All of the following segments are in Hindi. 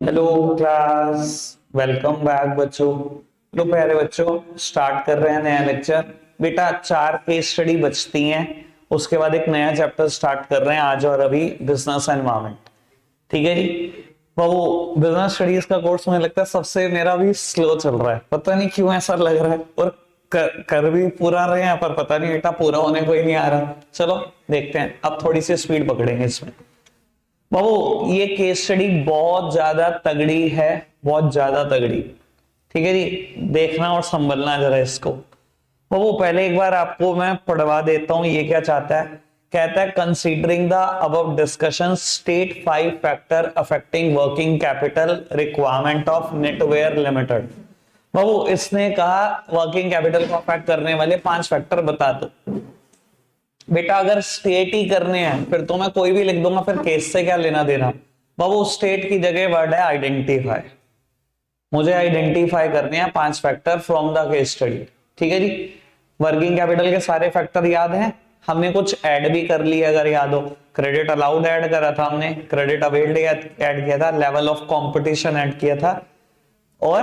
Hello class. वेलकम बैक बच्चों। लो प्यारे बच्चों, स्टार्ट कर रहे हैं नया लेक्चर। बेटा 4 केस स्टडी बचती हैं, उसके बाद एक नया चैप्टर स्टार्ट कर रहे हैं आज और अभी, बिजनेस एनवायरनमेंट। ठीक है जी। वो बिजनेस स्टडीज का कोर्स मुझे लगता है सबसे मेरा भी स्लो चल रहा है, पता नहीं क्यों ऐसा लग रहा है। और कर भी पूरा रहे हैं पर पता नहीं बेटा पूरा होने को ही नहीं आ रहा। चलो देखते हैं, अब थोड़ी सी स्पीड पकड़ेंगे इसमें। बाबू ये केस स्टडी बहुत ज्यादा तगड़ी है, बहुत ज्यादा तगड़ी। ठीक है जी, देखना और संभलना जरा इसको। बाबू पहले एक बार आपको मैं पढ़वा देता हूं ये क्या चाहता है। कहता है considering the above discussion state 5 factor affecting working capital requirement of Netware limited. बाबू इसने कहा वर्किंग कैपिटल को अफेक्ट करने वाले 5 फैक्टर बता दो। बेटा अगर स्टेट ही करने हैं फिर तो मैं कोई भी लिख दूंगा, फिर केस से क्या लेना देना। बाबू स्टेट की जगह वर्ड है आइडेंटिफाई। मुझे आइडेंटिफाई करने हैं 5 factor from the case study. ठीक है जी। वर्किंग कैपिटल के सारे फैक्टर याद हैं, हमने कुछ ऐड भी कर लिया अगर याद हो। क्रेडिट अलाउड ऐड करा था हमने, क्रेडिट अवेल्ड ऐड किया था, लेवल ऑफ कंपटीशन ऐड किया था, और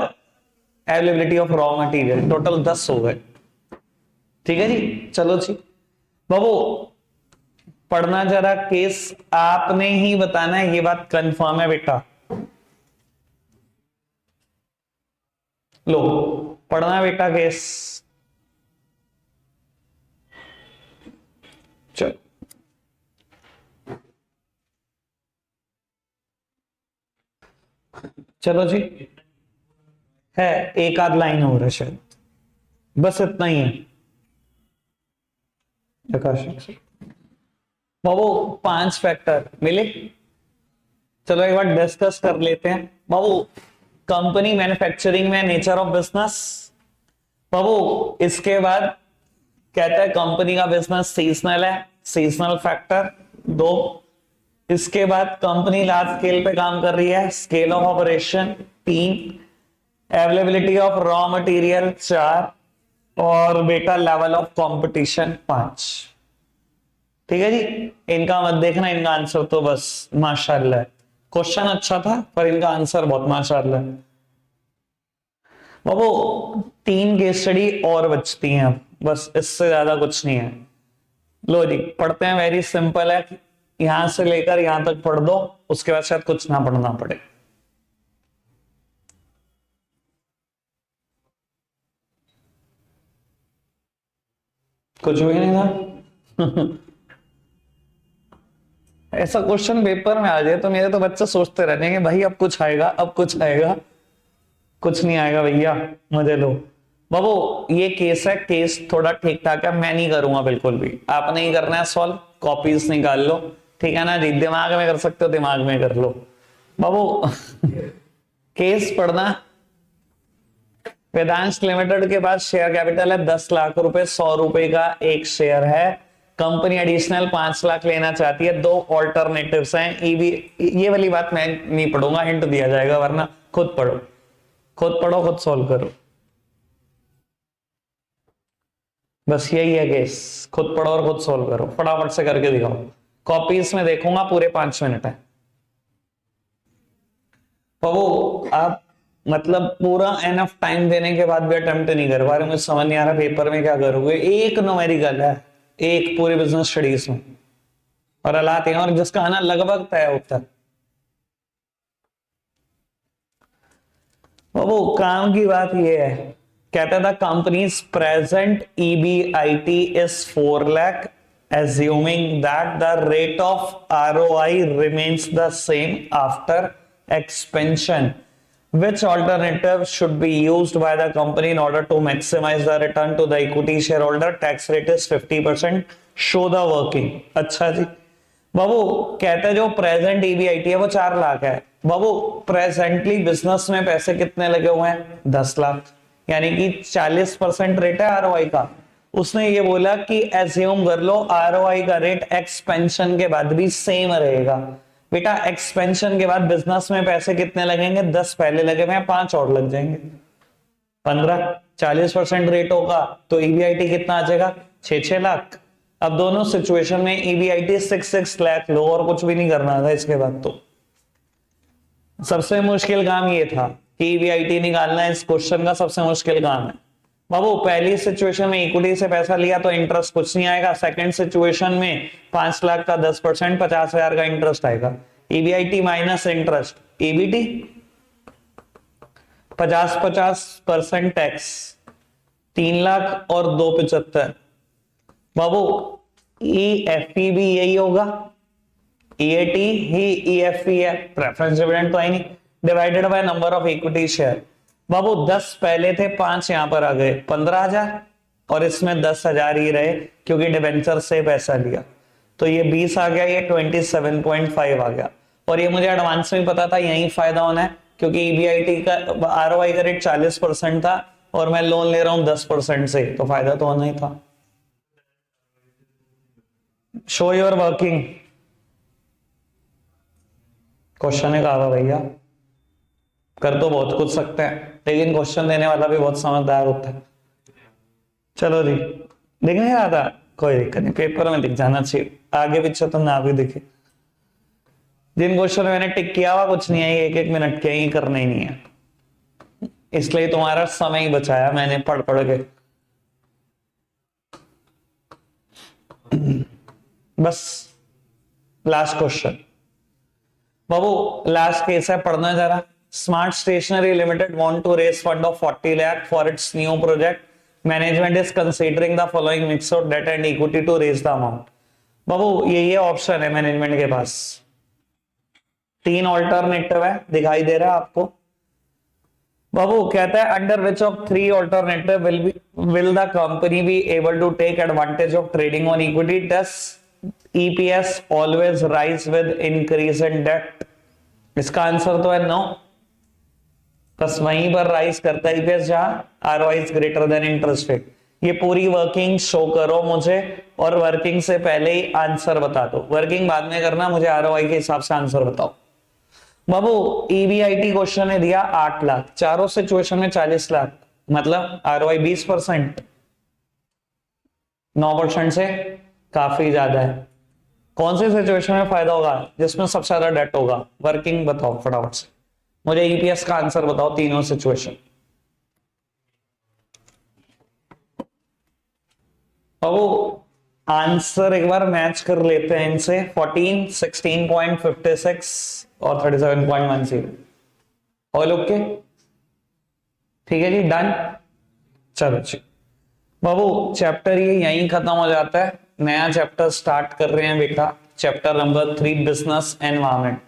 availability of raw material. Total 10 हो गए। ठीक है जी। चलो जी बाबू पढ़ना जरा केस, आपने ही बताना है, ये बात कंफर्म है बेटा। लो पढ़ना है बेटा केस। चलो चलो जी। है एक आध लाइन और है शायद, बस इतना ही है। आकाश बाबू 5 फैक्टर मिले। चलो एक बार डिस्कस कर लेते हैं बाबू। कंपनी मैन्युफैक्चरिंग में नेचर ऑफ बिजनेस। बाबू इसके बाद कहता है कंपनी का बिजनेस सीजनल है, सीजनल फैक्टर 2। इसके बाद कंपनी लार्ज स्केल पे काम कर रही है, scale of operation 3। Availability of raw material 4। और बेटा लेवल ऑफ कंपटीशन 5। ठीक है जी। इनका मत देखना, इनका आंसर तो बस माशाल्लाह है। क्वेश्चन अच्छा था पर इनका आंसर बहुत माशाल्लाह है। बाबू 3 केस स्टडी और बचती हैं अब, बस इससे ज्यादा कुछ नहीं है। लो जी पढ़ते हैं, वेरी सिंपल है। यहां से लेकर यहां तक पढ़ दो, उसके बाद शायद कुछ ना पढ़ना पड़े। कुछ भी नहीं था। ऐसा क्वेश्चन पेपर में आ जाए तो मेरे तो बच्चे सोचते रहने कि भाई अब कुछ आएगा, अब कुछ आएगा। कुछ नहीं आएगा भैया, मजे लो। बाबू ये केस है, केस थोड़ा ठीक ठाक है, मैं नहीं करूंगा बिल्कुल भी। आपने ही करना है सॉल्व, कॉपीज निकाल लो। ठीक है ना जी, दिमाग में कर सकते हो दिमाग में कर लो। बाबू केस पढ़ना। वेदांश लिमिटेड के पास शेयर कैपिटल है 10 लाख रुपए, 100 रुपए का एक शेयर है। कंपनी एडिशनल 5 लाख लेना चाहती है। 2 ऑल्टरनेटिव्स हैं ईबी। ये वाली बात मैं नहीं पढ़ूंगा, हिंट दिया जाएगा, वरना खुद पढ़ो, खुद पढ़ो, खुद सॉल्व करो। बस यही है केस, खुद पढ़ो और खुद सॉल्व करो, फटाफट से करके दिखाओ। कॉपीज में देखूंगा, पूरे 5 मिनट है। तो वो आप मतलब पूरा एनफ टाइम देने के बाद भी अटेम्प्ट नहीं कर पा रहे, मुझे समझ नहीं आ रहा पेपर में क्या करोगे। एक न्यूमेरिकल है, एक पूरे बिजनेस स्टडीज में, और अलाते हैं, और जिसका आना लगभग तय होता है। वो काम की बात ये है, कहता था companies present EBIT is 4 lakh assuming that the rate of ROI remains the same after expansion. Which alternative should be used by the company in order to maximize the return to the equity shareholder? Tax rate is 50%. Show the working. अच्छा जी बाबू, कहते हैं जो प्रेजेंट ईबीआईटी है वो 4 लाख है। बाबू प्रेजेंटली बिजनेस में पैसे कितने लगे हुए हैं? 10 लाख, यानी कि 40% रेट है आरओआई का। उसने ये बोला कि एज्यूम कर लो आरओआई का रेट एक्सपेंशन के बाद भी सेम रहेगा। बेटा एक्सपेंशन के बाद बिजनेस में पैसे कितने लगेंगे? 10 पहले लगे हुए हैं, 5 और लग जाएंगे, 15। 40% रेट होगा तो ईबीआईटी कितना आ जाएगा? 6-6 लाख। अब दोनों सिचुएशन में ईबीआईटी 6-6 लाख लो, और कुछ भी नहीं करना था इसके बाद तो। सबसे मुश्किल काम ये था कि ईबीआईटी निकालना इस क्वेश्चन का सबसे मुश्किल काम है बाबू। पहली सिचुएशन में इक्विटी से पैसा लिया तो इंटरेस्ट कुछ नहीं आएगा। सेकंड सिचुएशन में 5 लाख का 10% 50,000 का इंटरेस्ट आएगा। EBIT minus interest, EBT 50% tax, 3 lakh और 275 बाबू। ईएफपी भी यही होगा, ईएटी ही ईएफपी है, प्रेफरेंस डिविडेंड तो है नहीं, divided by number of equity share बाबू। 10 पहले थे, 5 यहां पर आ गए, 15,000 और इसमें 10,000 ही रहे क्योंकि डिवेंचर से पैसा लिया, तो ये 20 आ गया, ये 27.5 आ गया। और ये मुझे एडवांस में पता था यही फायदा होना है क्योंकि ईबीआईटी का आरओआई का रेट 40% था और मैं लोन ले रहा हूं 10% से, तो फायदा तो होना ही था। शो योर वर्किंग, क्वेश्चन है कहा भैया। कर तो बहुत कुछ सकते हैं लेकिन क्वेश्चन देने वाला भी बहुत समझदार होता है। चलो जी, दिख नहीं रहा था, कोई दिक्कत नहीं, पेपर में दिख जाना चाहिए, आगे पीछे तो ना भी दिखे। जिन क्वेश्चन मैंने टिक किया हुआ कुछ नहीं है, 1-1 मिनट के ही करने ही नहीं है, इसलिए तुम्हारा समय ही बचाया मैंने पढ़ पढ़ के। बस लास्ट क्वेश्चन बाबू, लास्ट केस है, पढ़ना जरा। Smart stationery limited want to raise fund of 40 lakh for its new project. Management is considering the following mix of debt and equity to raise the amount. बाबू ये ऑप्शन है मैनेजमेंट के पास, 3 ऑल्टरनेटिव है, दिखाई दे रहा है आपको बाबू। कहता है under which of 3 alternative will the company be able to take advantage of trading on equity, does EPS always rise with increase in debt. इसका आंसर तो है नो, बस वहीं पर राइज करता है ईपीएस जहां ROI is greater than interest rate. ये पूरी वर्किंग शो करो मुझे और वर्किंग से पहले ही आंसर बता दो, वर्किंग बाद में करना, मुझे आरओआई के हिसाब से आंसर बताओ बाबू। ईबीआईटी क्वेश्चन ने दिया 8 लाख, चारों सिचुएशन में 40 लाख, मतलब आरओआई 20%, 9% से काफी ज्यादा है। कौन सी सिचुएशन में फायदा होगा? जिसमें सबसे ज्यादा डेट होगा। वर्किंग बताओ फटाफट से, मुझे ईपीएस का आंसर बताओ तीनों सिचुएशन। अब आंसर एक बार मैच कर लेते हैं इनसे, 14, 16.56 और 37.10। ऑल ओके, ठीक है जी, डन। चलो जी बाबू, चैप्टर ये यहीं खत्म हो जाता है, नया चैप्टर स्टार्ट कर रहे हैं बेटा, चैप्टर नंबर 3 बिजनेस एनवायरनमेंट।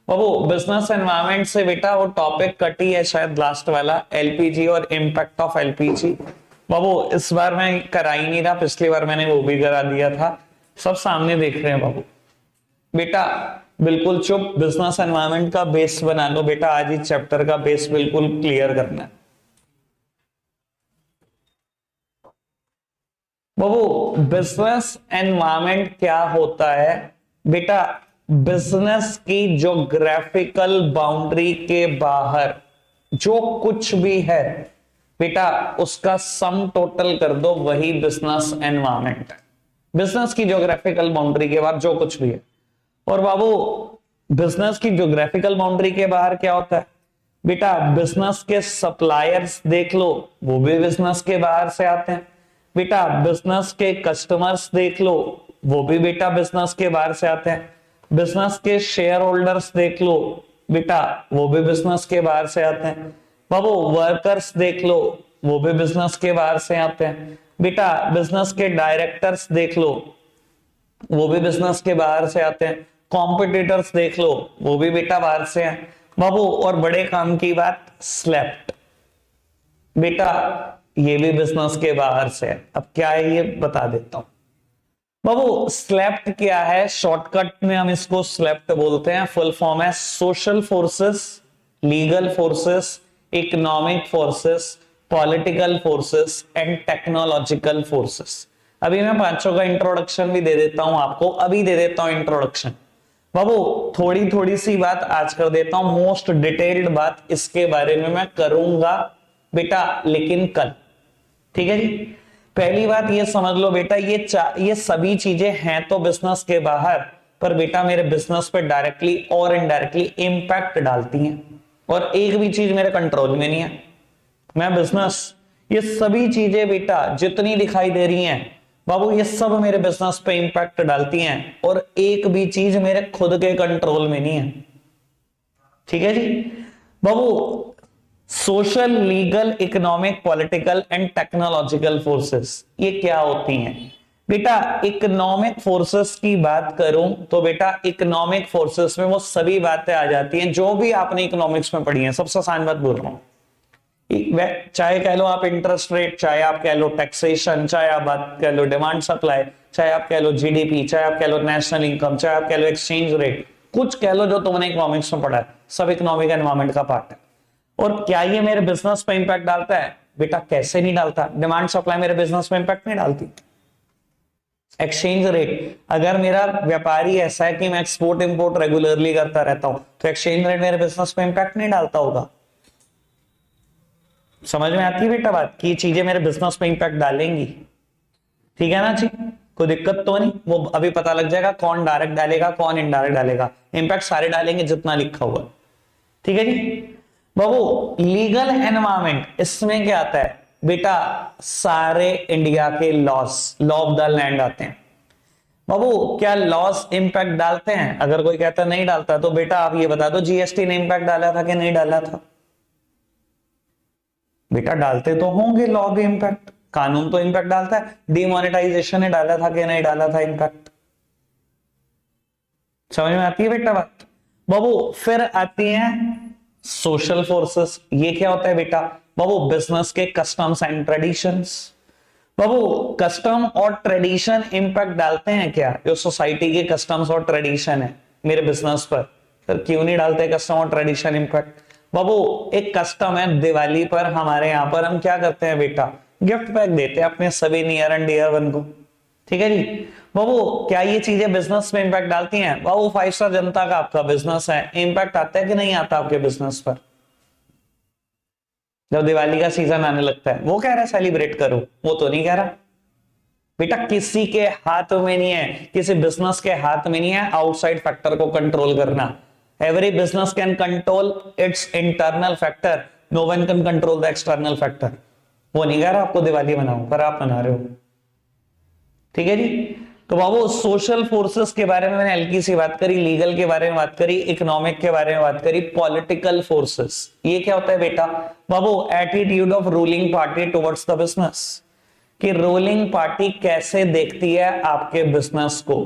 बाबू बिजनेस एनवायरनमेंट से बेटा वो टॉपिक कटी है शायद लास्ट वाला, एलपीजी और इम्पैक्ट ऑफ एलपीजी। बाबू इस बार मैं करा ही नहीं रहा, पिछली बार मैंने वो भी करा दिया था, सब सामने देख रहे हैं बाबू। बेटा बिल्कुल चुप, बिजनेस एनवायरनमेंट का बेस बना लो बेटा, आज ही चैप्टर का बेस बिल्कुल क्लियर करना है बाबू। बिजनेस एनवायरनमेंट क्या होता है बेटा? बिजनेस की ज्योग्राफिकल बाउंड्री के बाहर जो कुछ भी है बेटा, उसका सम टोटल कर दो, वही बिजनेस एनवायरनमेंट है। बिजनेस की ज्योग्राफिकल बाउंड्री के बाहर जो कुछ भी है। और बाबू बिजनेस की ज्योग्राफिकल बाउंड्री के बाहर क्या होता है बेटा? बिजनेस के सप्लायर्स देख लो, वो भी बिजनेस के बाहर से आते हैं बेटा। बिजनेस के कस्टमर्स देख लो, वो भी बेटा बिजनेस के बाहर से आते हैं। बिजनेस के शेयर होल्डर्स देख लो बेटा, वो भी बिजनेस के बाहर से आते हैं। बाबू वर्कर्स देख लो, वो भी बिजनेस के बाहर से आते हैं बेटा। बिजनेस के डायरेक्टर्स देख लो, वो भी बिजनेस के बाहर से आते हैं। कॉम्पिटिटर्स देख लो, वो भी बेटा बाहर से हैं बाबू। और बड़े काम की बात, स्लेप्ट बेटा, ये भी बिजनेस के बाहर से है। अब क्या है ये बता देता हूं बाबू। स्लेप्ट क्या है? शॉर्टकट में हम इसको स्लेप्ट बोलते हैं, फुल फॉर्म है social forces, legal forces, economic forces, political forces and technological forces. अभी मैं पांचों का इंट्रोडक्शन भी दे देता हूं आपको, अभी दे देता हूं इंट्रोडक्शन बाबू। थोड़ी थोड़ी सी बात आज कर देता हूं, मोस्ट डिटेल्ड बात इसके बारे में मैं करूंगा बेटा, लेकिन कल, ठीक है जी। पहली बात ये समझ लो बेटा, ये सभी चीजें हैं तो बिजनेस के बाहर, पर बेटा मेरे बिजनेस पे डायरेक्टली और इनडायरेक्टली इंपैक्ट डालती हैं, और एक भी चीज मेरे कंट्रोल में नहीं है। मैं बिजनेस, ये सभी चीजें बेटा जितनी दिखाई दे रही हैं बाबू, ये सब मेरे बिजनेस पे इंपैक्ट डालती हैं, और एक भी चीज मेरे खुद के कंट्रोल में नहीं है। ठीक है जी बाबू। Social, legal, economic, political and technological forces, ये क्या होती हैं बेटा? इकोनॉमिक फोर्सेस की बात करूं तो बेटा इकोनॉमिक फोर्सेस में वो सभी बातें आ जाती हैं जो भी आपने इकोनॉमिक्स में पढ़ी हैं। सबसे आसान बात बोल रहा हूं, चाहे कह लो आप इंटरेस्ट रेट, चाहे आप कह लो टैक्सेशन, चाहे आप बात कह लो डिमांड सप्लाई, चाहे आप कह लो जीडीपी, चाहे आप कह लो नेशनल इनकम, चाहे आप कह लो एक्सचेंज रेट, कुछ कह लो जो तुमने इकोनॉमिक्स में पढ़ा है, सब इकोनॉमिक एनवायरमेंट का पार्ट है। और क्या ये मेरे बिजनेस पे इंपैक्ट डालता है बेटा? कैसे नहीं डालता। डिमांड सप्लाई मेरे बिजनेस पे इंपैक्ट नहीं डालती। एक्सचेंज रेट, अगर मेरा व्यापारी ऐसा है कि मैं एक्सपोर्ट इंपोर्ट रेगुलरली करता रहता हूं तो एक्सचेंज रेट मेरे बिजनेस पे इंपैक्ट नहीं डालता होगा। समझ में आती है बेटा बात कि ये चीजें मेरे बिजनेस पे इंपैक्ट डालेंगी? ठीक है ना जी, कोई दिक्कत तो नहीं। वो अभी पता लग जाएगा कौन डायरेक्ट डालेगा कौन इनडायरेक्ट डालेगा। इंपैक्ट सारे डालेंगे जितना लिखा हुआ। ठीक है जी बाबू। लीगल एनवायरमेंट, इसमें क्या आता है बेटा? सारे इंडिया के loss, law of the land आते हैं बाबू। क्या लॉस इंपैक्ट डालते हैं? अगर कोई कहता नहीं डालता तो बेटा आप ये बता दो जीएसटी ने इंपैक्ट डाला था कि नहीं डाला था? बेटा डालते तो होंगे, लॉ भी इंपैक्ट, कानून तो इंपैक्ट डालता है। डिमोनेटाइजेशन ने डाला था कि नहीं डाला था इंपैक्ट? समझ में आती है बेटा बात बाबू। फिर आती है सोशल फोर्सेस। ये क्या होता है बेटा? बाबू बिजनेस के customs and traditions. Babu custom और ट्रेडिशन इंपैक्ट डालते हैं क्या? जो सोसाइटी के कस्टम्स और ट्रेडिशन है मेरे बिजनेस पर, तो क्यों नहीं डालते कस्टम और ट्रेडिशन इंपैक्ट? बाबू एक कस्टम है, दिवाली पर हमारे यहां पर हम क्या करते हैं बेटा? गिफ्ट पैक देते हैं अपने सभी नियर एंड डियर वन को। ठीक है जी बाबू। क्या ये चीजें बिजनेस में इंपैक्ट डालती हैं? बाबू 5 स्टार जनता का आपका बिजनेस है, इंपैक्ट आता है कि नहीं आता आपके बिजनेस पर? जब दिवाली का सीजन आने लगता है वो कह रहा है सेलिब्रेट करो, वो तो नहीं कह रहा बेटा। किसी के हाथ में नहीं है, किसी बिजनेस के हाथ में नहीं है आउटसाइड फैक्टर को कंट्रोल करना। Every business can control its internal factor, no one can control the external factor. वो नहीं कह रहा आपको दिवाली मनाओ, पर आप मना रहे हो। ठीक है जी। तो बाबू सोशल फोर्सेस के बारे में मैंने हल्की सी बात करी, लीगल के बारे में बात करी, इकोनॉमिक के बारे में बात करी, पॉलिटिकल फोर्सेस ये क्या होता है बेटा? बाबू attitude of ruling party towards the business, कि रूलिंग पार्टी कैसे देखती है आपके बिजनेस को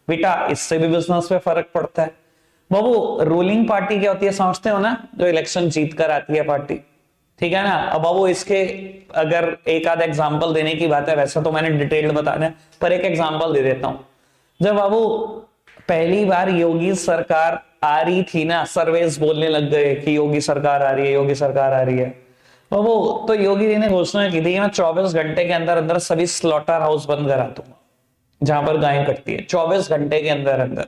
बेटा, इससे भी बिजनेस पे फर्क पड़ता है। बाबू रूलिंग पार्टी क्या होती है समझते हो ना? जो इलेक्शन जीत कर आती है पार्टी, ठीक है ना। अब बाबू इसके अगर एक आध एग्जांपल देने की बात है, वैसे तो मैंने डिटेल्ड बताना है, पर एक एग्जांपल दे देता हूं। जब बाबू पहली बार योगी सरकार आ रही थी ना, सर्वेस बोलने लग गए कि योगी सरकार आ रही है, योगी सरकार आ रही है बाबू, तो योगी जी ने घोषणा की थी कि मैं 24 घंटे के अंदर अंदर सभी स्लॉटर हाउस बंद करा दूंगा जहां पर गायें कटती है, 24 घंटे के अंदर अंदर।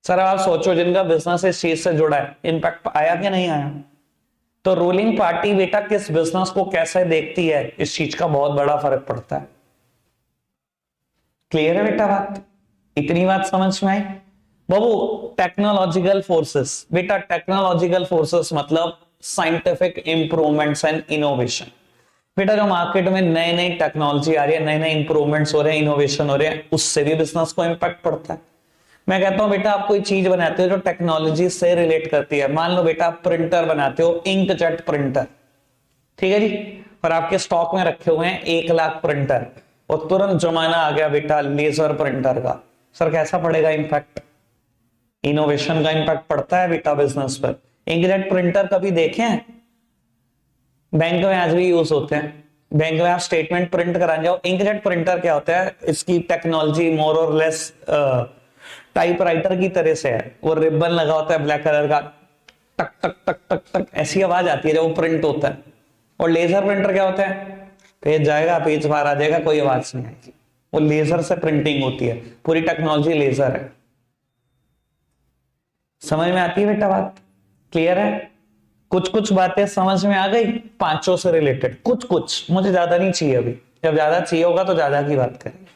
सर आप सोचो जिनका बिजनेस इस चीज से जुड़ा है, इंपैक्ट आया कि नहीं आया? तो रूलिंग पार्टी बेटा किस बिजनेस को कैसे देखती है, इस चीज का बहुत बड़ा फर्क पड़ता है। क्लियर है बेटा बात? इतनी बात समझ में आई बाबू। टेक्नोलॉजिकल फोर्सेस बेटा, टेक्नोलॉजिकल फोर्सेस मतलब साइंटिफिक इंप्रूवमेंट्स एंड इनोवेशन। बेटा जो मार्केट में नई नई टेक्नोलॉजी आ रही है, नए नए इंप्रूवमेंट्स हो रहे हैं, इनोवेशन हो रहे हैं, उससे भी बिजनेस को इंपैक्ट पड़ता है। मैं कहता हूं बेटा आप कोई चीज बनाते हो जो टेक्नोलॉजी से रिलेट करती है, मान लो बेटा आप प्रिंटर बनाते हो, इंकजेट प्रिंटर, ठीक है जी, और आपके स्टॉक में रखे हुए हैं 1 लाख प्रिंटर, और तुरंत जमाना आ गया बेटा लेजर प्रिंटर का। सर कैसा पड़ेगा इंपैक्ट? इनोवेशन का इंपैक्ट पड़ता है बेटा बिजनेस पर। इंकजेट प्रिंटर कभी देखें? बैंक में आज भी यूज होते हैं। बैंक में आप स्टेटमेंट प्रिंट कराने जाओ, इंकजेट प्रिंटर क्या होता है, इसकी टेक्नोलॉजी मोर और लेस टाइपराइटर की तरह से है। वो रिबन लगा होता है ब्लैक कलर का, टक टक टक टक टक ऐसी आवाज आती है जब वो प्रिंट होता है। और लेजर प्रिंटर क्या होता है, पेज जाएगा, पेज बाहर आ जाएगा, कोई आवाज नहीं आएगी। वो लेजर से प्रिंटिंग होती है, पूरी टेक्नोलॉजी लेजर है। समझ में आती है बेटा बात? क्लियर है? कुछ कुछ बातें समझ में आ गई पांचों से रिलेटेड, कुछ कुछ, मुझे ज्यादा नहीं चाहिए अभी, जब ज्यादा चाहिए होगा तो ज्यादा की बात करेंगे।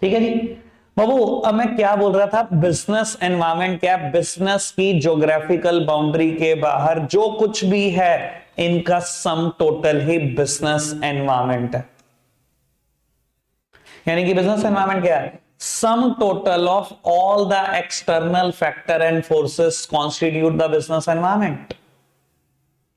ठीक है जी बाबू अब मैं क्या बोल रहा था, बिजनेस एनवायरमेंट क्या है, बिजनेस की ज्योग्राफिकल बाउंड्री के बाहर जो कुछ भी है इनका सम टोटल ही बिजनेस एनवायरमेंट है। यानी कि बिजनेस एनवायरमेंट क्या है, sum total of all the external factor and forces constitute the business environment.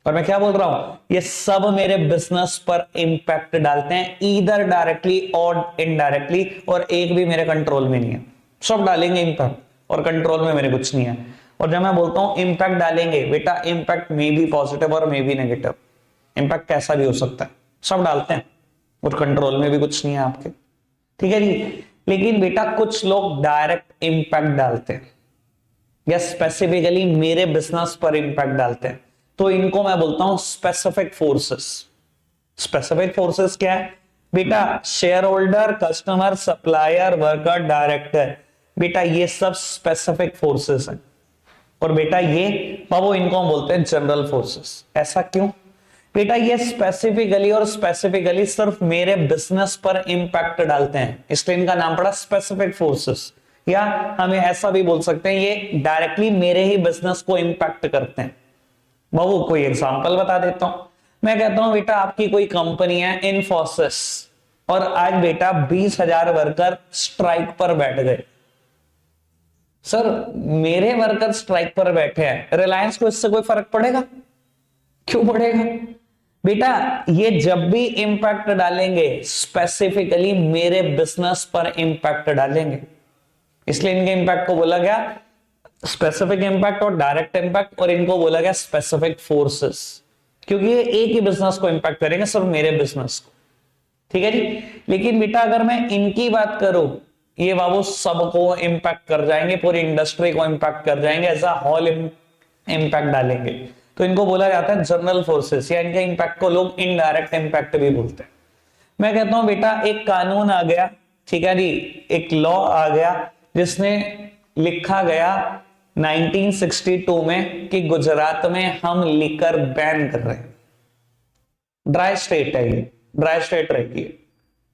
और मैं क्या बोल रहा हूं, ये सब मेरे बिजनेस पर इंपैक्ट डालते हैं, ईदर डायरेक्टली और इनडायरेक्टली, और एक भी मेरे कंट्रोल में नहीं है, सब डालेंगे इंपैक्ट, और कंट्रोल में मेरे कुछ नहीं है। और जब मैं बोलता हूं इंपैक्ट डालेंगे, बेटा इंपैक्ट में भी पॉजिटिव और में भी नेगेटिव, इंपैक्ट कैसा भी हो सकता है, सब डालते हैं, और कंट्रोल में भी कुछ नहीं है आपके, ठीक है जी। लेकिन बेटा कुछ लोग डायरेक्ट इंपैक्ट डालते हैं या स्पेसिफिकली मेरे बिजनेस पर इंपैक्ट डालते हैं, तो इनको मैं बोलता हूं स्पेसिफिक फोर्सेस। स्पेसिफिक फोर्सेस क्या है बेटा, share holder, customer, supplier, worker, director, बेटा ये सब स्पेसिफिक फोर्सेस हैं। और बेटा ये बाबू इनको हम बोलते हैं जनरल फोर्सेस। ऐसा क्यों बेटा, ये स्पेसिफिकली और स्पेसिफिकली सिर्फ मेरे बिजनेस पर इंपैक्ट डालते हैं, इसलिए इनका नाम पड़ा स्पेसिफिक फोर्सेस। या हमें ऐसा भी बोल सकते हैं ये डायरेक्टली मेरे ही बिजनेस को इंपैक्ट करते हैं। बाबू कोई एग्जांपल बता देता हूं, मैं कहता हूं बेटा आपकी कोई कंपनी है इन्फोसिस, और आज बेटा 20,000 वर्कर स्ट्राइक पर बैठ गए। सर मेरे वर्कर स्ट्राइक पर बैठे हैं, रिलायंस को इससे कोई फर्क पड़ेगा? क्यों पड़ेगा बेटा, ये जब भी इंपैक्ट डालेंगे स्पेसिफिकली मेरे बिजनेस पर इंपैक्ट डालेंगे, इसलिए इनके इंपैक्ट को बोला गया स्पेसिफिक इंपैक्ट और डायरेक्ट इंपैक्ट, और इनको बोला गया स्पेसिफिक फोर्सेस, क्योंकि ये एक ही बिजनेस को इंपैक्ट करेंगे, सिर्फ मेरे बिजनेस को, ठीक है जी। लेकिन बेटा अगर मैं इनकी बात करूं, ये बाबू सबको इंपैक्ट कर जाएंगे, पूरी इंडस्ट्री को इंपैक्ट कर जाएंगे, ऐसा हॉल इंपैक्ट डालेंगे, तो इनको बोला जाता है जनरल फोर्सेस, या इनके इंपैक्ट को लोग इनडायरेक्ट इंपैक्ट भी बोलते हैं। मैं कहता हूं बेटा एक कानून आ गया, ठीक है जी, एक लॉ आ गया जिसने लिखा गया 1962 में कि गुजरात में हम लिकर बैन कर रहे हैं। ड्राई स्टेट है ये, ड्राई स्टेट रहती है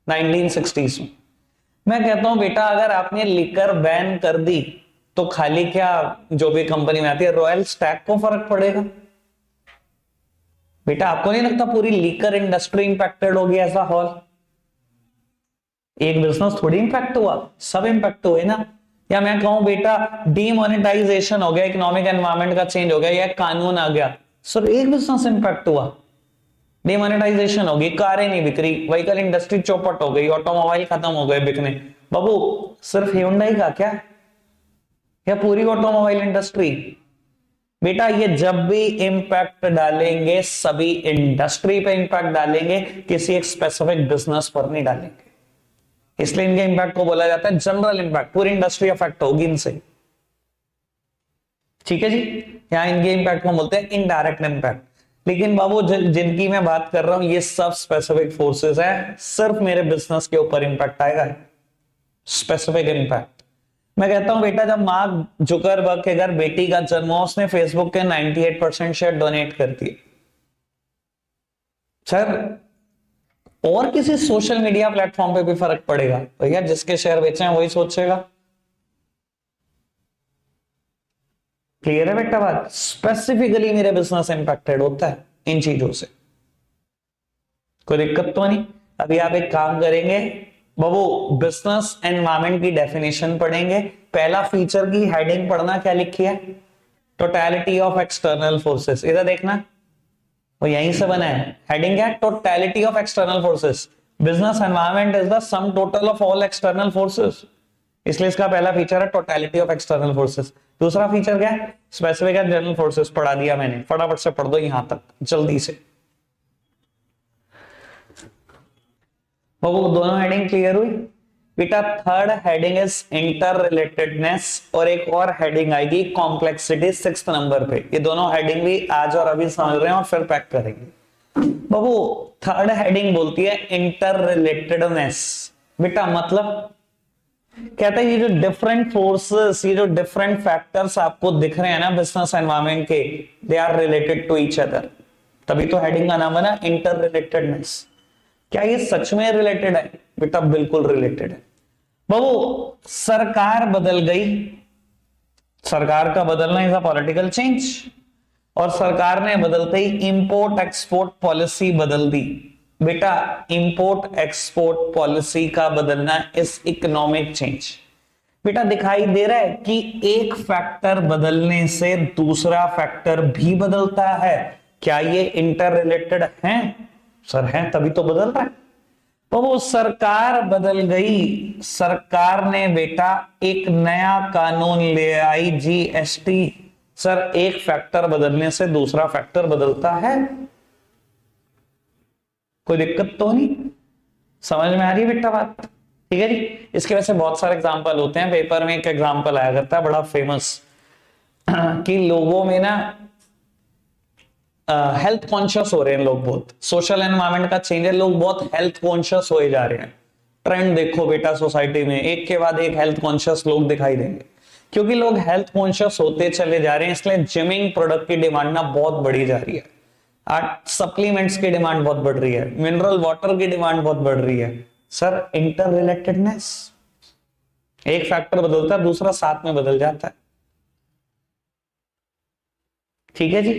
1960s में। मैं कहता हूं बेटा अगर आपने लिकर बैन कर दी तो खाली क्या जो भी कंपनी में आती है रॉयल स्टैग को फर्क पड़ेगा? बेटा आपको नहीं लगता पूरी लिकर इंडस्ट्री इंपैक्टेड होगी ऐसा हॉल? एक बिजनेस थोड़ी इंपैक्ट हुआ, सब इंपैक्ट हुए ना। या मैं कहूं बेटा डीमोनेटाइजेशन हो गया, इकोनॉमिक एनवायरनमेंट का चेंज हो गया, या कानून आ गया, सर एक बिजनेस इंपैक्ट हुआ, डीमोनेटाइजेशन होगी, कारें नहीं बिक रही, व्हीकल इंडस्ट्री चौपट हो गई, ऑटोमोबाइल खत्म हो गए बिकने। बाबू सिर्फ Hyundai का क्या, या पूरी ऑटोमोबाइल इंडस्ट्री? बेटा ये जब भी इंपैक्ट डालेंगे सभी इंडस्ट्री पे इंपैक्ट डालेंगे, किसी एक स्पेसिफिक बिजनेस पर नहीं डालेंगे, इसलिए इनके इंपैक्ट को बोला जाता है जनरल इंपैक्ट, पूरी इंडस्ट्री अफेक्ट होगी इनसे, ठीक है जी। यहां इनके इंपैक्ट को बोलते हैं इनडायरेक्ट इंपैक्ट। लेकिन बाबू जिनकी मैं बात कर रहा हूं ये सब स्पेसिफिक फोर्सेस है, सिर्फ मेरे बिजनेस के ऊपर इंपैक्ट आएगा, स्पेसिफिक इंपैक्ट। मैं कहता हूं बेटा जब मार्क जुकरबर्ग के घर बेटी का जन्म हुआ उसने फेसबुक के 98% शेयर डोनेट कर दिए। सर और किसी सोशल मीडिया प्लेटफॉर्म पे भी फर्क पड़ेगा भैया, जिसके शेयर बेचे हैं वही सोचेगा। क्लियर है बेटा बात? स्पेसिफिकली मेरे बिजनेस इंपैक्टेड होता है इन चीजों से, कोई दिक्कत तो नहीं। अभी आप एक काम करेंगे बाबू, बिजनेस एनवायरमेंट की डेफिनेशन पढ़ेंगे। पहला फीचर की हेडिंग पढ़ना, क्या लिखी है? Totality of external forces. इधर देखना, वो यहीं से बना है। हेडिंग क्या है? Totality of external forces. Business environment is the sum total of all external forces, इसलिए इसका पहला फीचर है टोटलिटी ऑफ एक्सटर्नल फोर्सेस। दूसरा फीचर क्या है? Specific and general forces. पढ़ा दिया मैंने, फटाफट से पढ़ दो यहां तक जल्दी से। वो दोनों हेडिंग क्लियर हुई बेटा? Third heading is inter relatedness, और एक और हेडिंग आएगी कॉम्प्लेक्सिटी 6th नंबर पे। ये दोनों हेडिंग भी आज और अभी समझ रहे हैं और फिर पैक करेंगे। बाबू थर्ड हेडिंग बोलती है इंटर रिलेटेडनेस। बेटा मतलब कहते हैं ये जो डिफरेंट फोर्सेस, ये जो डिफरेंट फैक्टर्स आपको दिख रहे हैं ना बिजनेस एनवायरनमेंट के, they are related to each other. तभी तो हेडिंग का नाम है ना इंटर रिलेटेडनेस। क्या ये सच में रिलेटेड है? बेटा बिल्कुल रिलेटेड है। बाबू सरकार बदल गई, सरकार का बदलना इज अ पॉलिटिकल चेंज, और सरकार ने बदलते ही इंपोर्ट एक्सपोर्ट पॉलिसी बदल दी। बेटा इंपोर्ट एक्सपोर्ट पॉलिसी का बदलना इज इकोनॉमिक चेंज। बेटा दिखाई दे रहा है कि एक फैक्टर बदलने से दूसरा फैक्टर भी बदलता है। क्या ये इंटर रिलेटेड है? सर है, तभी तो बदल रहा है। तो वो सरकार बदल गई, सरकार ने बेटा एक नया कानून ले आई, जीएसटी। सर एक फैक्टर बदलने से दूसरा फैक्टर बदलता है, कोई दिक्कत तो नहीं? समझ में आ रही है बेटा बात? ठीक है जी। इसके वैसे बहुत सारे एग्जांपल होते हैं, पेपर में एक एग्जांपल आया करता है बड़ा फेमस कि लोगों में ना हेल्थ कॉन्शियस हो रहे हैं लोग, बहुत सोशल एनवायरनमेंट का चेंज है, लोग बहुत हेल्थ कॉन्शियस होए जा रहे हैं। ट्रेंड देखो बेटा सोसाइटी में, एक के बाद एक हेल्थ कॉन्शियस लोग दिखाई देंगे, क्योंकि लोग हेल्थ कॉन्शियस होते चले जा रहे हैं। इसलिए जिमिंग प्रोडक्ट की डिमांड ना बहुत बढ़ी जा रही है, सप्लीमेंट्स की डिमांड बहुत बढ़ रही है, मिनरल वाटर की डिमांड बहुत बढ़ रही है। सर इंटर रिलेटेडनेस, एक फैक्टर बदलता है दूसरा साथ में बदल जाता है। ठीक है जी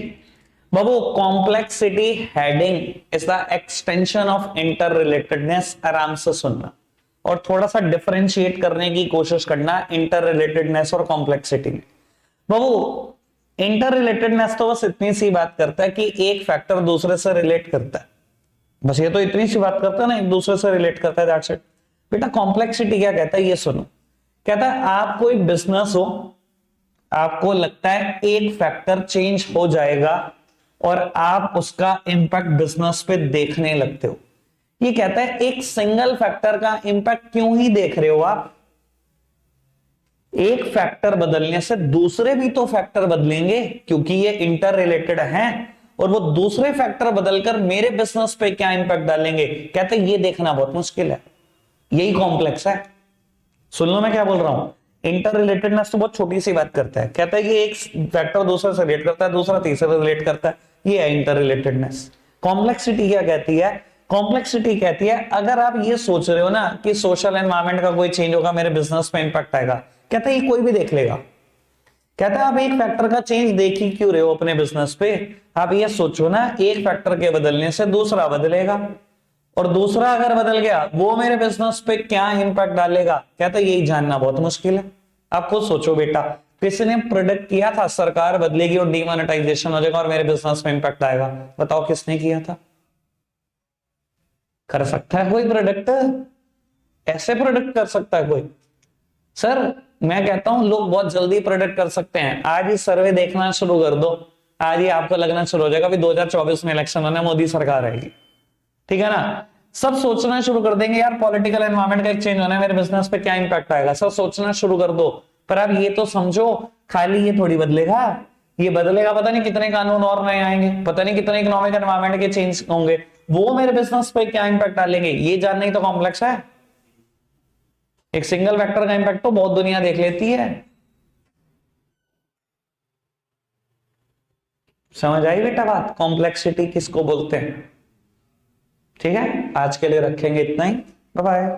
बाबू। Complexity heading is the extension of interrelatedness. आराम से सुनना और थोड़ा सा डिफरेंशिएट करने की कोशिश करना इंटर रिलेटेडनेस और कॉम्प्लेक्सिटी में। बाबू इंटर रिलेटेडनेस तो बस इतनी सी बात करता है कि एक फैक्टर दूसरे से रिलेट करता है, बस ये तो इतनी सी बात करता है ना, एक दूसरे से रिलेट करता है, दैट्स इट। बेटा कॉम्प्लेक्सिटी क्या कहता है ये सुनो। कहता है आप कोई बिजनेस हो, आपको लगता है एक फैक्टर चेंज हो जाएगा और आप उसका इंपैक्ट बिजनेस पे देखने लगते हो। ये कहता है एक सिंगल फैक्टर का इंपैक्ट क्यों ही देख रहे हो आप? एक फैक्टर बदलने से दूसरे भी तो फैक्टर बदलेंगे, क्योंकि ये इंटर रिलेटेड हैं, और वो दूसरे फैक्टर बदलकर मेरे बिजनेस पे क्या इंपैक्ट डालेंगे, कहते हैं ये देखना बहुत मुश्किल है। यही कॉम्प्लेक्स है। सुन लो मैं क्या बोल रहा हूं। इंटर रिलेटेडनेस तो बहुत छोटी सी बात करता है, कहता है कि एक फैक्टर दूसरे से रिलेट करता है, दूसरा तीसरे से रिलेट करता है, ये है इंटर रिलेटेडनेस। कॉम्प्लेक्सिटी क्या कहती है? कॉम्प्लेक्सिटी कहती है अगर आप ये सोच रहे हो ना कि सोशल एनवायरनमेंट का कोई चेंज होगा मेरे बिजनेस पे इंपैक्ट आएगा, कहता है ये कोई भी देख लेगा। कहता है आप एक फैक्टर का चेंज देख ही क्यों रहे हो अपने बिजनेस पे? आप ये सोचो ना एक फैक्टर के बदलने से दूसरा बदलेगा, और दूसरा अगर बदल गया वो मेरे बिजनेस पे क्या इंपैक्ट डालेगा, कहता है यही जानना बहुत मुश्किल है। आप खुद सोचो बेटा, किसी ने प्रोडक्ट किया था सरकार बदलेगी और डीमोनेटाइजेशन हो जाएगा और मेरे बिजनेस में इंपैक्ट आएगा, बताओ किसने किया था? कर सकता है कोई प्रोडक्ट? ऐसे प्रोडक्ट कर सकता है कोई? सर मैं कहता हूं लोग बहुत जल्दी प्रोडक्ट कर सकते हैं। आज ही सर्वे देखना शुरू कर दो, आज ही आपको लगना शुरू हो जाएगा 2024 में इलेक्शन होना, मोदी सरकार आएगी। ठीक है ना? सब सोचना शुरू कर देंगे यार पॉलिटिकल एनवायरनमेंट का एक चेंज होना है, मेरे बिजनेस पे क्या इंपैक्ट आएगा, सब सोचना शुरू कर दो। पर अब ये तो समझो खाली ये थोड़ी बदलेगा, ये बदलेगा पता नहीं कितने कानून और नए आएंगे, पता नहीं कितने इकोनॉमिक एनवायरनमेंट के चेंज होंगे, वो मेरे बिजनेस पे क्या इंपैक्ट डालेंगे, ये जानना ही तो कॉम्प्लेक्स है। एक सिंगल वेक्टर का इंपैक्ट तो बहुत दुनिया देख लेती है। समझ आई बेटा बात? कॉम्प्लेक्सिटी किसको बोलते हैं? ठीक है, आज के लिए रखेंगे इतना ही। Bye bye.